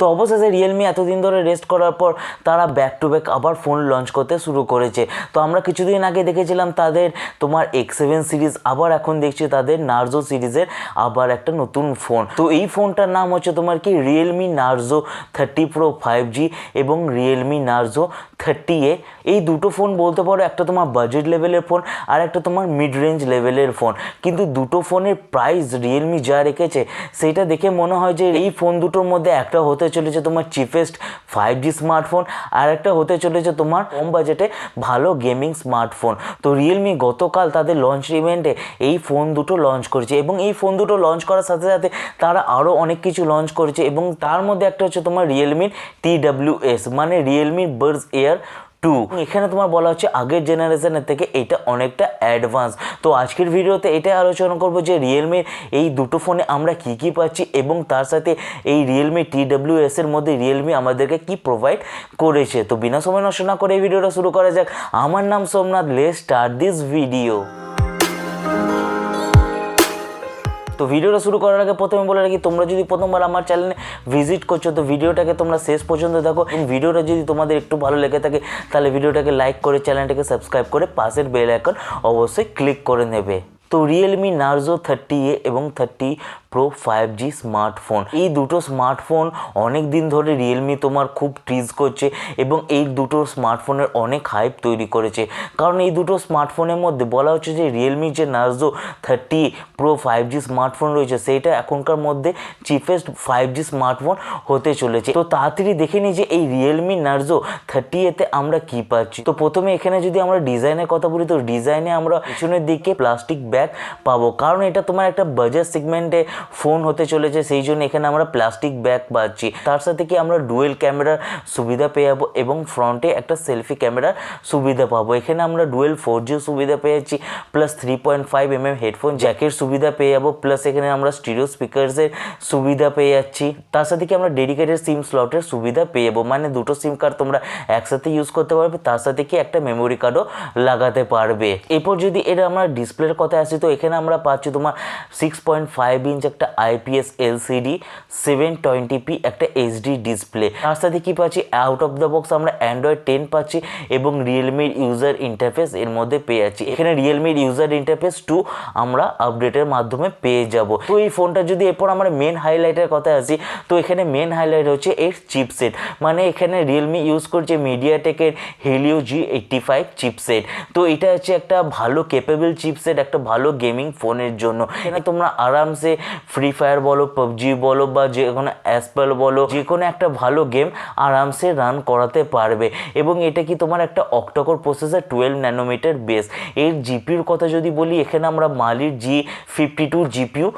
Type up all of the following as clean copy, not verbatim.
তো অবশেষে রিয়েলমি এতদিন ধরে রেস্ট করার পর তারা ব্যাক টু ব্যাক আবার ফোন লঞ্চ করতে শুরু করেছে। তো আমরা কিছুদিন আগে দেখেছিলাম তাদের তোমার X7 সিরিজ, আবার এখন দেখছি তাদের নার্জো সিরিজের আবার একটা নতুন ফোন। তো এই ফোনটার নাম হচ্ছে তোমার কি রিয়েলমি নার্জো 30 Pro 5G এবং রিয়েলমি নার্জো 30A। এই দুটো ফোন বলতে পারো একটা তোমার বাজেট লেভেলের ফোন আর একটা তোমার মিড রেঞ্জ লেভেলের ফোন, কিন্তু দুটো ফোনের প্রাইস রিয়েলমি যা রেখেছে সেটা দেখে মনে হয় যে এই ফোন দুটোর মধ্যে একটা হতে চলেছে তোমার চিপেস্ট 5G স্মার্টফোন আর একটা হতে চলেছে তোমার কম বাজেটে ভালো গেমিং স্মার্টফোন। তো রিয়েলমি গতকাল তাদের লঞ্চ ইভেন্টে এই ফোন দুটো লঞ্চ করেছে এবং এই ফোন দুটো লঞ্চ করার সাথে সাথে তারা আরও অনেক কিছু লঞ্চ করেছে এবং তার মধ্যে একটা হচ্ছে তোমার রিয়েলমির TWS মানে রিয়েলমি বাডস এয়ার 2। এখানে তোমার বলা হচ্ছে আগের জেনারেশনের থেকে এটা অনেকটা অ্যাডভান্স। তো আজকের ভিডিওতে এটাই আলোচনা করব যে রিয়েলমির এই দুটো ফোনে আমরা কি কি পাচ্ছি এবং তার সাথে এই রিয়েলমি TWS এর মধ্যে রিয়েলমি আমাদেরকে কি প্রোভাইড করেছে। তো বিনা সময় নষ্ট না করে এই ভিডিওটা শুরু করা যাক। আমার নাম Somnath, let's start this video. তো ভিডিওটা শুরু করার আগে প্রথমে বলে রাখি, তোমরা যদি প্রথমবার আমার চ্যানেলে ভিজিট করছো তো ভিডিওটাকে তোমরা শেষ পর্যন্ত দেখো এবং ভিডিওটা যদি তোমাদের একটু ভালো লেগে থাকে তাহলে ভিডিওটাকে লাইক করে চ্যানেলটাকে সাবস্ক্রাইব করে পাশের বেল আইকন অবশ্যই ক্লিক করে নেবে। তো রিয়েলমি নার্জো 30A এবং 30 Pro 5G স্মার্টফোন, এই দুটো স্মার্টফোন অনেক দিন ধরে রিয়েলমি তোমার খুব টিজ করছে এবং এই দুটো স্মার্টফোনের অনেক হাইপ তৈরি করেছে। কারণ এই দুটো স্মার্টফোনের মধ্যে বলা হচ্ছে যে রিয়েলমি যে নার্জো 30 Pro 5G স্মার্টফোন রয়েছে সেইটা এখনকার মধ্যে চিপেস্ট 5G স্মার্টফোন হতে চলেছে। তো তাড়াতাড়ি দেখে নিই যে এই রিয়েলমি নার্জো 30A-তে আমরা কি পাচ্ছি। তো প্রথমে এখানে যদি আমরা ডিজাইনের কথা বলি তো ডিজাইনে আমরা পিছনের দিকে প্লাস্টিক ব্যাগ পাবো, কারণ এটা তোমার একটা বাজেট সেগমেন্টে ফোন হতে চলেছে, সেই জন্য এখানে আমরা প্লাস্টিক ব্যাগ পাচ্ছি। তার সাথে কি আমরা ডুয়েল ক্যামেরার সুবিধা পেয়ে যাবো এবং ফ্রন্টে একটা সেলফি ক্যামেরার সুবিধা পাবো। এখানে আমরা ডুয়েল 4G সুবিধা পেয়ে যাচ্ছি, প্লাস 3.5mm হেডফোন জ্যাকের সুবিধা পেয়ে যাবো, প্লাস এখানে আমরা স্টিরিও স্পিকার্সের সুবিধা পেয়ে যাচ্ছি। তার সাথে কি আমরা ডেডিকেটেড সিম স্লটের সুবিধা পেয়ে যাবো, মানে দুটো সিম কার্ড তোমরা একসাথে ইউজ করতে পারবে, তার সাথে কি একটা মেমোরি কার্ডও লাগাতে পারবে। এরপর যদি এটা আমরা ডিসপ্লের কথা আসি তো এখানে আমরা পাচ্ছি তোমার 6.5 ইঞ্চ একটা IPS LCD 720p একটা HD ডিসপ্লে। তার সাথে কি পাচ্ছি আউট অফ দ্য বক্স আমরা অ্যান্ড্রয়েড 10 পাচ্ছি এবং রিয়েলমির ইউজার ইন্টারফেস এর মধ্যে পেয়ে যাচ্ছি। এখানে রিয়েলমির ইউজার ইন্টারফেস 2 আমরা আপডেটের মাধ্যমে পেয়ে যাব। তো এই ফোনটা যদি এরপর আমরা মেন হাইলাইটের কথা আসি তো এখানে মেন হাইলাইট হচ্ছে এর চিপসেট, মানে এখানে রিয়েলমি ইউজ করছে মিডিয়াটেকের হেলিও G85 চিপসেট। তো এটা হচ্ছে একটা ভালো ক্যাপেবল চিপসেট একটা ভালো গেমিং ফোনের জন্য। এখানে তোমরা আরামসে ফ্রি ফায়ার বলো, PUBG বলো বা যে কোনো অ্যাসপেল বলো, যে কোনো একটা ভালো গেম আরামসে রান করাতে পারবে। এবং এটা কি তোমার একটা অক্টাকোর প্রসেসর 12 ন্যানোমিটার বেস। এর জিপির কথা যদি বলি এখানে আমরা মালির G52 জিপিউ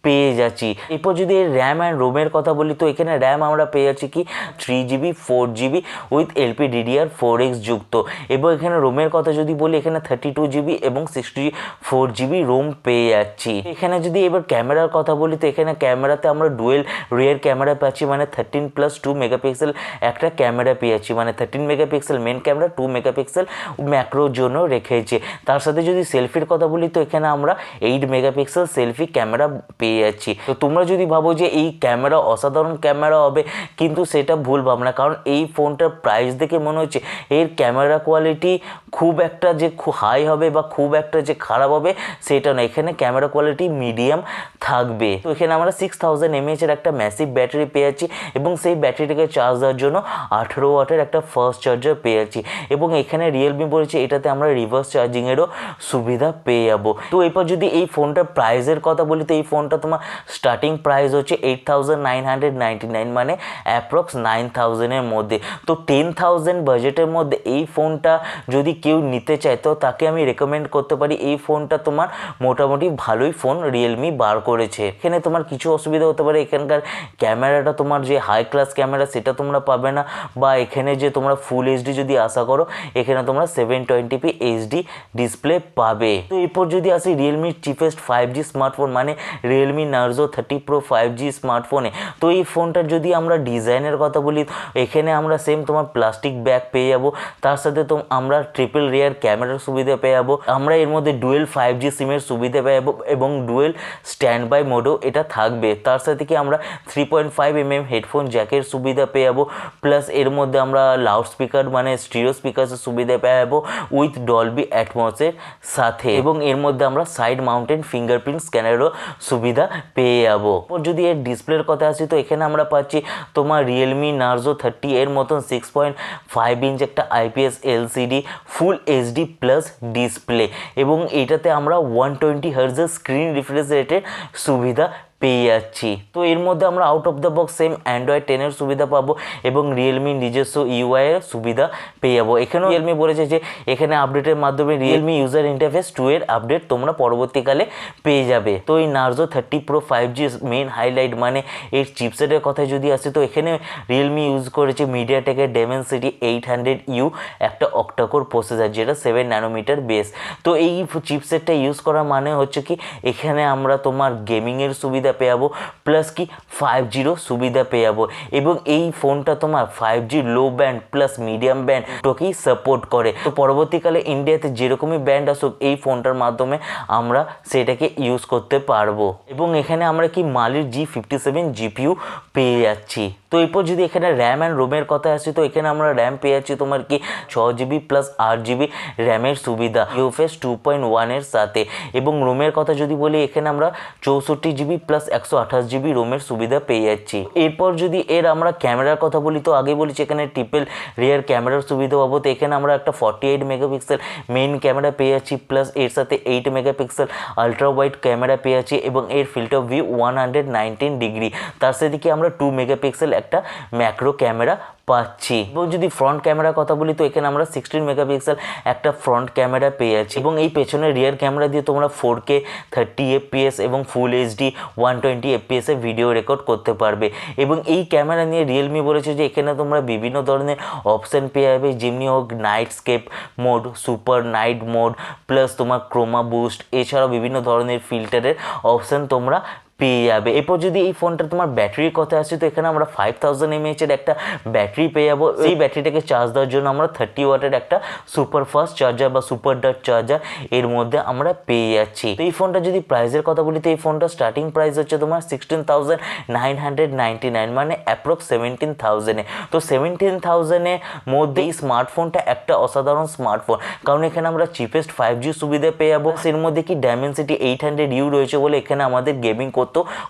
পেয়ে যাচ্ছি। এরপর যদি এর র্যাম অ্যান্ড রোমের কথা বলি তো এখানে র্যাম আমরা পেয়ে যাচ্ছি কি 3GB 4GB উইথ LPDDR4X যুক্ত। এবং এখানে রোমের কথা যদি বলি এখানে 32GB এবং 64GB রোম পেয়ে যাচ্ছি। এখানে যদি এবার ক্যামেরার কথা বলি তো এখানে ক্যামেরাতে আমরা ডুয়েল রিয়ার ক্যামেরা পাচ্ছি, মানে 13+2 মেগাপিক্সেল একটা ক্যামেরা পেয়ে যাচ্ছি, মানে 13 মেগাপিক্সেল মেন ক্যামেরা, 2 মেগাপিক্সেল ম্যাক্রোর জন্য রেখেছে। তার সাথে যদি সেলফির কথা বলি তো এখানে আমরা 8 মেগাপিক্সেল সেলফি ক্যামেরা পেয়ে যাচ্ছি। তো তোমরা যদি ভাবো যে এই ক্যামেরা অসাধারণ ক্যামেরা হবে কিন্তু সেটা ভুল ভাবনা, কারণ এই ফোনটার প্রাইস দেখে মনে হচ্ছে এর ক্যামেরা কোয়ালিটি খুব একটা যে হাই হবে বা খুব একটা যে খারাপ হবে সেটা না, এখানে ক্যামেরা কোয়ালিটি মিডিয়াম থাকবে। তো এখানে আমরা 6000 mAh এর একটা ম্যাসিভ ব্যাটারি পেয়ে যাচ্ছি এবং সেই ব্যাটারিটাকে চার্জ দেওয়ার জন্য 18 ওয়াটের একটা ফাস্ট চার্জার পেয়ে যাচ্ছি। এবং এখানে রিয়েলমি বলেছে এটাতে আমরা রিভার্স চার্জিংয়েরও সুবিধা পেয়ে যাবো। তো এরপর যদি এই ফোনটার প্রাইসের কথা বলি তো এই ফোনটা তোমার স্টার্টিং প্রাইস হচ্ছে 8999, মানে অ্যাপ্রক্স 9000 এর মধ্যে। তো 10000 বাজেটের মধ্যে এই ফোনটা যদি কেউ নিতে চায় তো তাকে আমি রেকমেন্ড করতে পারি। এই ফোনটা তোমার মোটামুটি ভালোই ফোন রিয়েলমি বার করেছে। এখানে তোমার কিছু অসুবিধা হতে পারে, এখানকার ক্যামেরাটা তোমার যে হাই ক্লাস ক্যামেরা সেটা তোমরা পাবে না, বা এখানে যে তোমরা ফুল এইচডি যদি আশা করো এখানে তোমরা 720p HD ডিসপ্লে পাবে। তো এরপর যদি আসি রিয়েলমির চিপেস্ট 5G স্মার্টফোন মানে Realme Realme Narzo 30Pro 5G স্মার্টফোনে। তো এই ফোনটার যদি আমরা ডিজাইনের কথা বলি, এখানে আমরা সেম তোমার প্লাস্টিক ব্যাগ পেয়ে যাবো, তার সাথে তো আমরা ট্রিপল রিয়ার ক্যামেরার সুবিধা পেয়ে যাবো, আমরা এর মধ্যে ডুয়েল 5G সিমের সুবিধা পেয়ে যাবো এবং ডুয়েল স্ট্যান্ড বাই মোডও এটা থাকবে। তার সাথে কি আমরা 3.5mm হেডফোন জ্যাকের সুবিধা পেয়ে যাবো, প্লাস এর মধ্যে আমরা লাউড স্পিকার মানে স্টিরিও স্পিকারের সুবিধা পেয়ে যাবো উইথ ডলবি অ্যাটমসের সাথে, এবং এর মধ্যে আমরা সাইড মাউন্টেন ফিঙ্গারপ্রিন্ট স্ক্যানারও সুবিধা পেয়ে যাবো। যদি এর ডিসপ্লের কথা আসি তো এখানে আমরা পাচ্ছি তোমার রিয়েলমি নার্জো 30 এর মতন 6.5 ইঞ্চ একটা IPS LCD ফুল HD প্লাস ডিসপ্লে, এবং এটাতে আমরা 120 হার্জের স্ক্রিন রিফ্রেশ রেটের সুবিধা পেয়ে যাচ্ছি। তো এর মধ্যে আমরা out of the box same Android 10 এর সুবিধা পাবো এবং রিয়েলমি নিজস্ব UI এর সুবিধা পেয়ে যাবো। এখানেও রিয়েলমি বলেছে যে এখানে আপডেটের মাধ্যমে রিয়েলমি ইউজার ইন্টারফেস 2 এর আপডেট তোমরা পরবর্তীকালে পেয়ে যাবে। তো এই Narzo 30 Pro 5G main highlight মানে এর চিপসেটের কথায় যদি আসে তো এখানে রিয়েলমি ইউজ করেছে মিডিয়াটেকের ডেমেনসিটি 800U একটা অক্টাকোর প্রসেসর, যেটা 7 ন্যানোমিটার বেস। তো এই চিপসেটটা ইউজ করার মানে হচ্ছে কি এখানে আমরা তোমার গেমিংয়ের সুবিধা পেয়ে যাবো, প্লাস কি 5Gর সুবিধা পেয়ে যাবো, এবং এই ফোনটা তোমার 5G লো ব্যান্ড প্লাস মিডিয়াম ব্যান্ড দুটোকেই সাপোর্ট করে। তো পরবর্তীকালে ইন্ডিয়াতে যেরকমই ব্যান্ড আসুক এই ফোনটার মাধ্যমে আমরা সেটাকে ইউজ করতে পারবো, এবং এখানে আমরা কি মালির G57 GPU পেয়ে যাচ্ছি। তো এরপর যদি এখানে র্যাম অ্যান্ড রোমের কথা আসে তো এখানে আমরা র্যাম পেয়ে যাচ্ছি তোমার কি 6GB প্লাস 8GB র্যামের সুবিধা UFS 2.1 এর সাথে, এবং রোমের কথা যদি বলি এখানে আমরা 64GB প্লাস 128GB রোমের সুবিধা পেয়ে যাচ্ছি। এরপর যদি এর আমরা ক্যামেরার কথা বলি তো আগে বলেছি এখানে ট্রিপল রিয়ার ক্যামেরার সুবিধা পাবো। তো এখানে আমরা একটা 48 মেগাপিক্সেল মেইন ক্যামেরা পেয়ে যাচ্ছি, প্লাস এর সাথে 8 মেগাপিক্সেল আলট্রা ওয়াইড ক্যামেরা পেয়ে যাচ্ছি, এবং এর ফিল্ড অফ ভিউ 119 ডিগ্রি। তার সাথে কি আমরা 2 মেগাপিক্সেল একটা ম্যাক্রো ক্যামেরা পাচ্ছি। এবং যদি ফ্রন্ট ক্যামেরার কথা বলি তো এখানে আমরা 16 মেগাপিক্সেল একটা ফ্রন্ট ক্যামেরা পেয়ে যাচ্ছি, এবং এই পেছনের রিয়ার ক্যামেরা দিয়ে তোমরা 4K 30 FPS এবং ফুল HD 120 FPS এ ভিডিও রেকর্ড করতে পারবে। এবং এই ক্যামেরা নিয়ে রিয়েলমি বলেছে যে এখানে তোমরা বিভিন্ন ধরনের অপশান পেয়ে যাবে, যেমনি হোক nightscape mode, super night mode, plus তোমার ক্রোমা বুস্ট, এছাড়াও বিভিন্ন ধরনের ফিল্টারের অপশান তোমরা পেয়ে যাবে। এরপর যদি এই ফোনটা তোমার ব্যাটারির কথা আসে তো এখানে আমরা 5000 mAh এর একটা ব্যাটারি পেয়ে যাবো। এই ব্যাটারিটাকে চার্জ দেওয়ার জন্য আমরা 30 ওয়াটের একটা সুপার ফাস্ট চার্জার বা সুপার ডাট চার্জার এর মধ্যে আমরা পেয়ে যাচ্ছি। তো এই ফোনটা যদি প্রাইসের কথা বলি তো এই ফোনটা স্টার্টিং প্রাইস হচ্ছে তোমার 16,999 মানে অ্যাপ্রক্স 17,000 এ। তো 17,000 এর মধ্যে এই স্মার্টফোনটা একটা অসাধারণ স্মার্টফোন, কারণ এখানে আমরা চিপেস্ট 5G সুবিধা পেয়ে যাবো। এর মধ্যে কি ডাইমেনসিটি 800U রয়েছে বলে এখানে আমাদের গেমিং করতে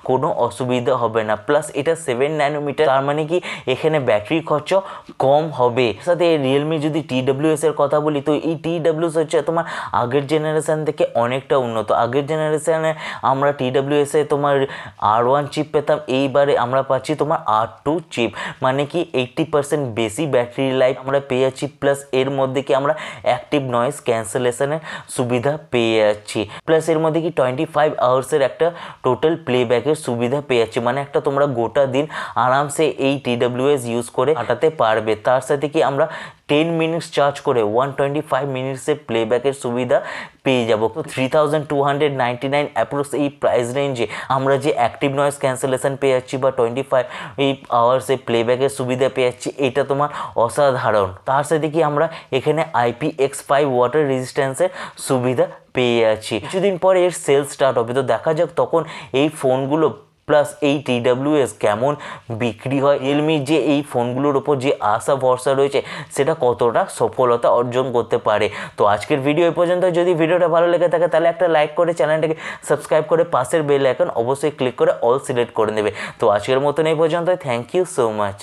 কোনো অসুবিধা হবে না, প্লাস এটা 7 ন্যানোমিটার, তার মানে কি এখানে ব্যাটারি খরচ কম হবে। সাথে রিয়েলমি যদি TWS এর কথা বলি তো এই TWS হচ্ছে তোমার আগের জেনারেশন থেকে অনেকটা উন্নত। আগের জেনারেশনে আমরা TWS এ তোমার R1 চিপ পেতাম, এইবারে আমরা পাচ্ছি তোমার R2 চিপ, মানে কি 80% বেশি ব্যাটারি লাইফ আমরা পেয়ে যাচ্ছি, প্লাস এর মধ্যে কি আমরা অ্যাক্টিভ নয়েজ ক্যান্সেলেশনের সুবিধা পেয়ে যাচ্ছি, প্লাস এর মধ্যে কি 25 আওয়ার্সের একটা টোটাল প্লেব্যাকের সুবিধা পেয়ে যাচ্ছে, মানে একটা তোমরা গোটা দিন আরামসে এই TWS ইউজ করে কাটাতে পারবে। তার সাথে কি আমরা 10 মিনিটস চার্জ করে 125 মিনিটসের প্লেব্যাকের সুবিধা পেয়ে যাবো। তো 3299 অ্যাপ্রক্স এই প্রাইস রেঞ্জে আমরা যে অ্যাক্টিভ নয়েজ ক্যান্সেলেশন পেয়ে যাচ্ছি বা 25 আওয়ার্সের প্লেব্যাকের সুবিধা পেয়ে যাচ্ছি, এটা তোমার অসাধারণ। তার সাথে কি আমরা এখানে IPX5 ওয়াটার রেজিস্ট্যান্সের সুবিধা পেয়ে যাচ্ছি। কিছুদিন পরে এর সেল স্টার্ট হবে, তো দেখা যাক তখন এই ফোনগুলো প্লাস এই TWS কেমন বিক্রি হয়। রিয়েলমির যে এই ফোনগুলোর ওপর যে আশা ভরসা রয়েছে সেটা কতটা সফলতা অর্জন করতে পারে। তো আজকের ভিডিও এই পর্যন্ত। যদি ভিডিওটা ভালো লেগে থাকে তাহলে একটা লাইক করে চ্যানেলটাকে সাবস্ক্রাইব করে পাশের বেল আইকন অবশ্যই ক্লিক করে অল সিলেক্ট করে নেবে। তো আজকের মতন এই পর্যন্ত। Thank you so much.